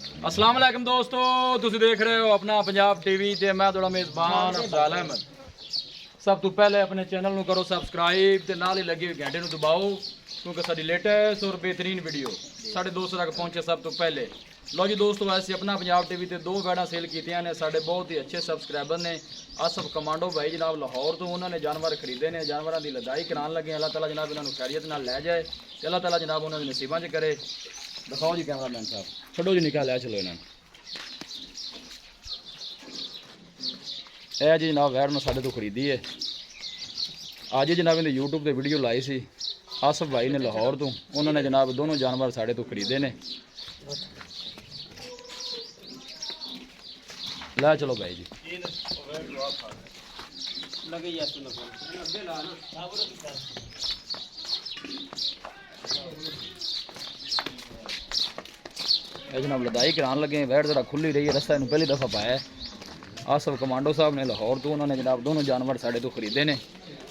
अस्सलाम वालेकुम दोस्तों, तुसीं देख रहे हो अपना पंजाब टीवी ते मैं थोड़ा मेज़बान अफजाल अहमद। सब तो पहले अपने चैनल को करो सबसक्राइब ते नाल ही लगी हुई घंटे दबाओ क्योंकि साडी लेटेस्ट और बेहतरीन वीडियो साढ़े दोस्तों तक पहुंचे सब तो पहले। लो जी दोस्तों, ऐसे अपना पंजाब टीवी ते 2 बैडा सेल कीतियां ने। साढ़े बहुत ही अच्छे सबसक्राइबर ने आसफ कमांडो भाई जनाब लाहौर तो उन्होंने जानवर खरीदे ने, जानवरों की लदाई कराने लगे। अल्लाह ताला जनाब इन्होंने खैरियत नाल लै जाए, अल्लाह ताला जनाब उन्होंने नसीबां च करे। दिखाओ जी कैमरा मैन साहब, छोड़ो जी निकाल लिया, चलो इन्होंने जी जनाब वैड में साढ़े तो खरीदी है। आज ही जनाब इन्हें यूट्यूब पर वीडियो लाई सी आसफ भाई ने लाहौर तो, उन्होंने जनाब दोनों जानवर साढ़े तो खरीदे ने। ला चलो भाई जी जनाब लदाई कराने लगे। वैट जरा खुली रही है, रस्ता इन पहली दफ़ा पाया है। आसफ कमांडो साहब ने लाहौर तो, उन्होंने जनाब दोनों जानवर साढ़े तो खरीदे ने।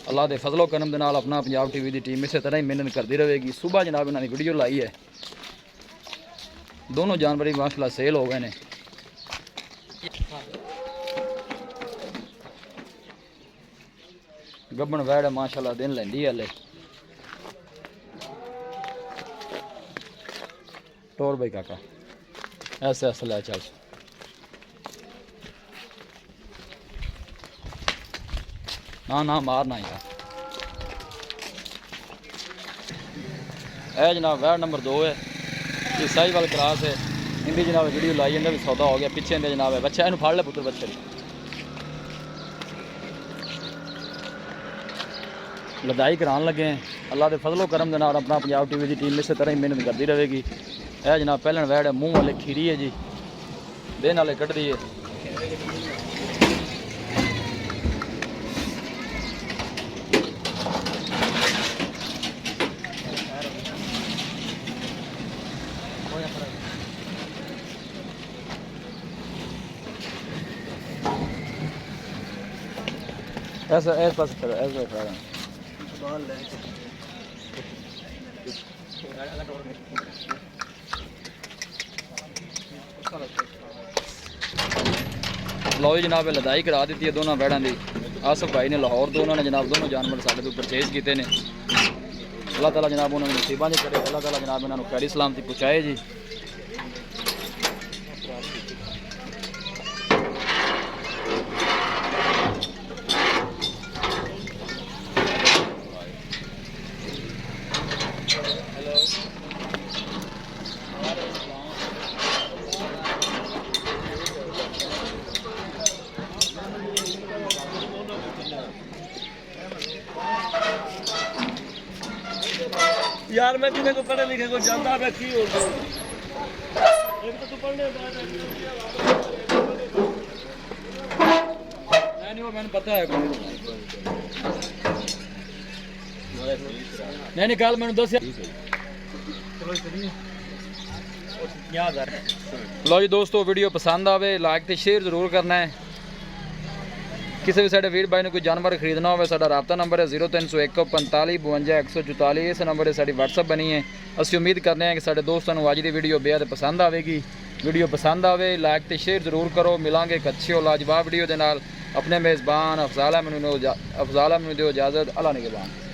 अल्लाह के फजलो करम के नाल अपना पंजाब टीवी की टीम इस तरह ही मेहनत करती रहेगी। सुबह जनाब इन्होंने वीडियो लाई है, दोनों जानवर ही माशाल्लाह सेल हो गए ने। गब्बन वैड़ माशाल्लाह दिन लेंदी है हले। टोर भाई काका ऐसे ऐसे लै चल। ना ना मारना यार। ए जनाब वैड नंबर 2 है, ये साहिवाल क्रास है। इनकी जनाब वीडियो लाई, इन्हें भी सौदा हो गया। पीछे इन्हें जनाब है बच्चा, इन फाड़ ले पुत्र बच्चे लदाई कराने लगे हैं। अल्लाह के फजलो करम के नाल अपना पंजाब टीवी की टीम इस तरह ही मेहनत करती रहेगी। यह जनाब पहले वैड है, मुँह वाले खीरी है जी, दिन वाले कट दी है। ऐसा ऐसा पास करो, ऐसा खड़ा लो जी जनाब लदाई करा दी है दोनों बैडा की। आसफ भाई ने लाहौर तो, उन्होंने जनाब दोनों जानवर साढ़े तो परचेज किए हैं। अल्लाह ताला जनाब उन्होंने नसीबां च करे, अल्लाह ताला जनाब इन्होंने खैरी सलामती पहुँचाए जी। यार मैं किसी को पढ़े लिखे को जानता है की हो गया। एक तो तू पढ़ने नहीं वो मैंने पता है नहीं कल मैंने दस। लो जी दोस्तों, वीडियो पसंद आवे लाइक तो शेयर जरूर करना है। किसी भी साढ़े वीर भाई ने कोई जानवर खरीदना हो, साਡਾ राबता नंबर है 0301 45 52 144। इस नंबर से साड़ी व्हाट्सअप बनी है। असं उम्मीद करते हैं कि साढ़े दोस्तों को अज की वीडियो बेहद पसंद आएगी। वीडियो पसंद आवे लाइक तो शेयर जरूर करो। मिलांगे एक अच्छी और लाजवाब वीडियो के नाल। अपने मेज़बान अफजाल अहमद नूं दिओ इजाज़त। अल्लाह निगहबान।